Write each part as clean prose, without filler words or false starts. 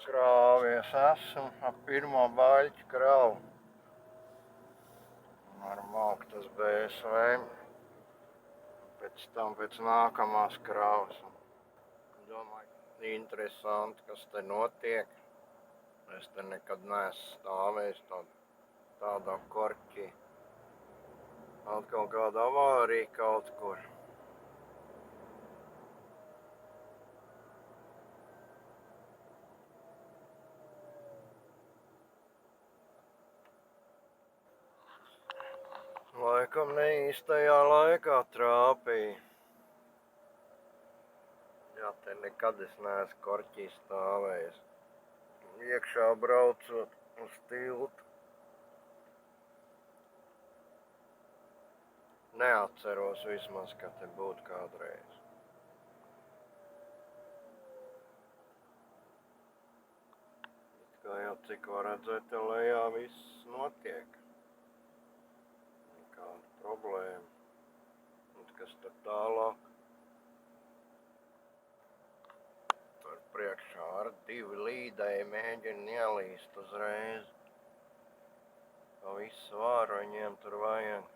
Krāvies esmu ap pirmo baļķu kravu. Ar mauktas BSV. Pēc tam pēc nākamās kravas. Domāju, interesanti, kas te notiek. Es te nekad neesmu stāvējis tādā korķī. Atkal kāda avārija kaut kur. Laikam ne īstajā laikā trāpīja. Jā, te nekad es neesmu korķī stāvējis. Iekšā braucot uz tiltu. Neatceros vismaz, ka te būtu kādreiz. Kā jau cik var redzēt, te lejā viss notiek. Nekāda problēma. Un kas tad tālāk? Tur priekšā ar divi līdēji mēģina ielīst uzreiz. Pa visu vāru viņiem tur vajag.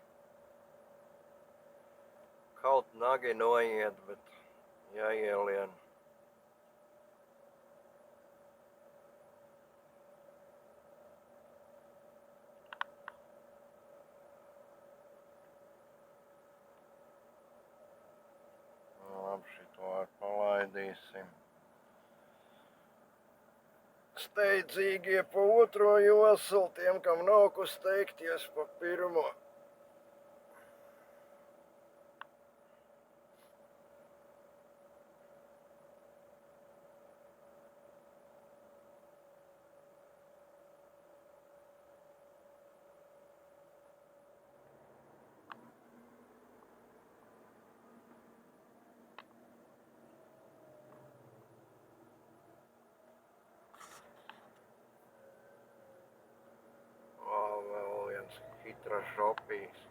Kaut nagi noiet, bet jāielien. Labi, šito ar palaidīsim. Steidzīgie pa otro joslu, tiem, kam nav ko steigties pa pirmo. Vēl viens hitra šopīs.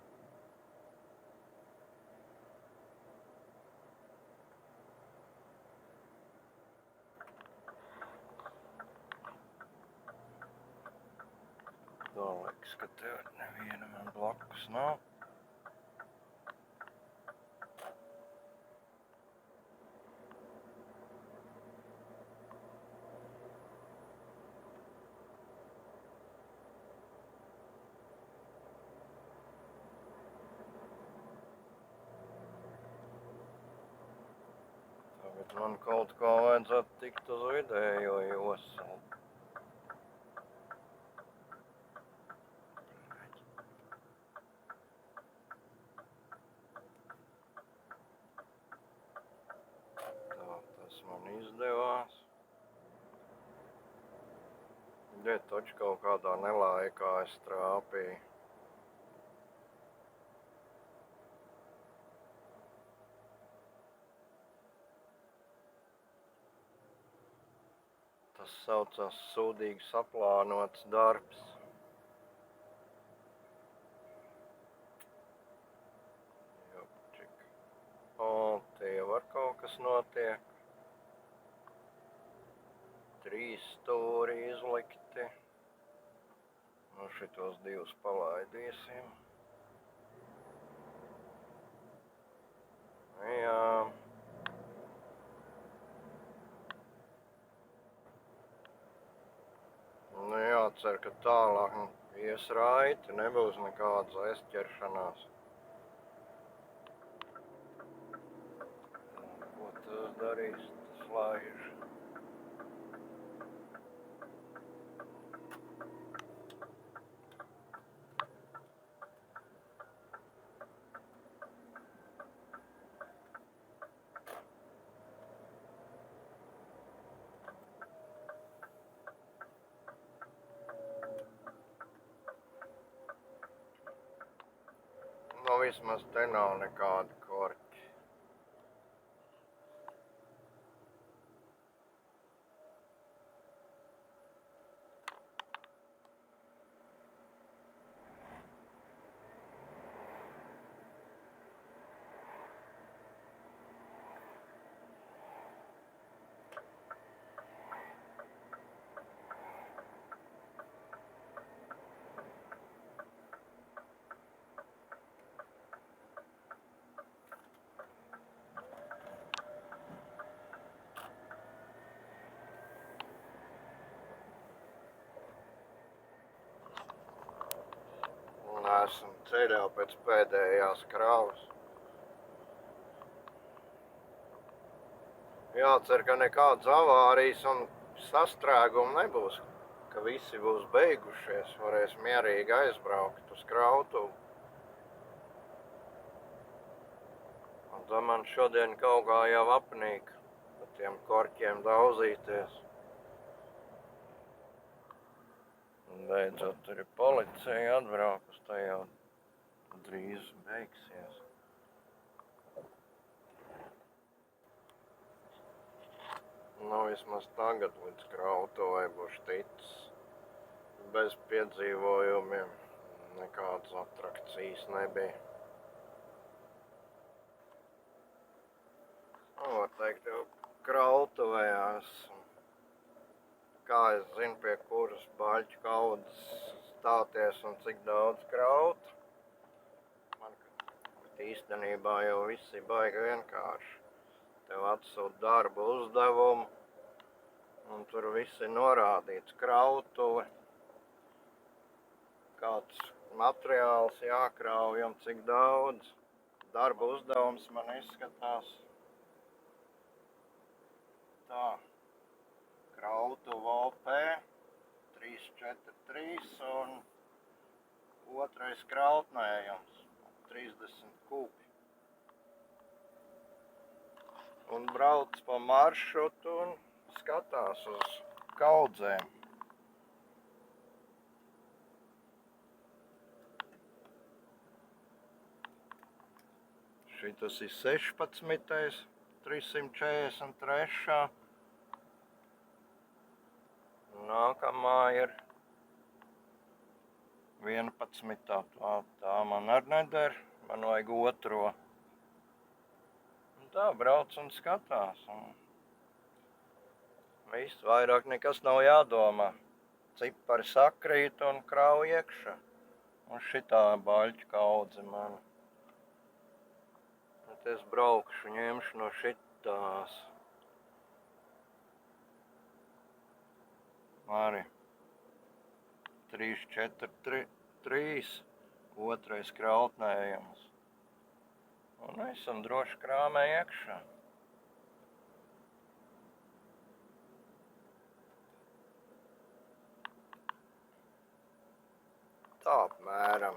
Liekas, ka tev neviena man blakus nav. Tagad man kaut kā vajadzētu tikt uz vidējo joslu. Tas man izdevās. Taču kaut kādā nelaikā es trāpīju. Tas saucās sūdīgi saplānots darbs. Jopčik. Te jau var kaut kas notiek. 3 stūri izlikti. Nu šitos 2 palaidīsim. Jā. Nu jācer, ka tālāk ies raiti, nebūs nekādas aizķeršanās. Ko tas darīs, tas laiž. Nu vismaz te nav nekāda korķi. ceļā pēc pēdējās kravas. Jācer, ka nekādas avārijas un sastrēgumu nebūs, ka visi būs beigušies, varēs mierīgi aizbraukt uz krautuvu. Un tā man šodien kaut kā jau apnīk ar tiem korķiem daudzīties. Un beidzot, tur ir policija atbraukus, tā jau drīz beigsies. Nu, vismaz tagad līdz krautuvai būs ticis bez piedzīvojumiem, nekādas atrakcijas nebija. Nu, var teikt, jau krautuvē esmu. Kā es zinu, pie kuras baļķu kaudzes stāties un cik daudz kraut. Man īstenībā jau viss ir baigi vienkārši. Tev atsūt darbu uzdevumu, un tur viss ir norādīts krautuve, kāds materiāls jākrauj un cik daudz. Darba uzdevums man izskatās tā. Krautuva OP 343 un otrais krautnējums 30 kubi. Un brauc pa maršrutu un skatās uz kaudzēm. Šitas ir 16. 343. Nākamā ir 11. Tā man arī neder, man vajag otro. Tā brauc un skatās. Un viss, vairāk nekas nav jādomā. Cipari sakrīt un krauj iekšā. Un šitā baļķu kaudze man. Bet es braukšu, ņemšu no šitās. Arī 3, 4, 3, otrais krautnējums. Un esam droši krāmē iekšā. Tā apmēram.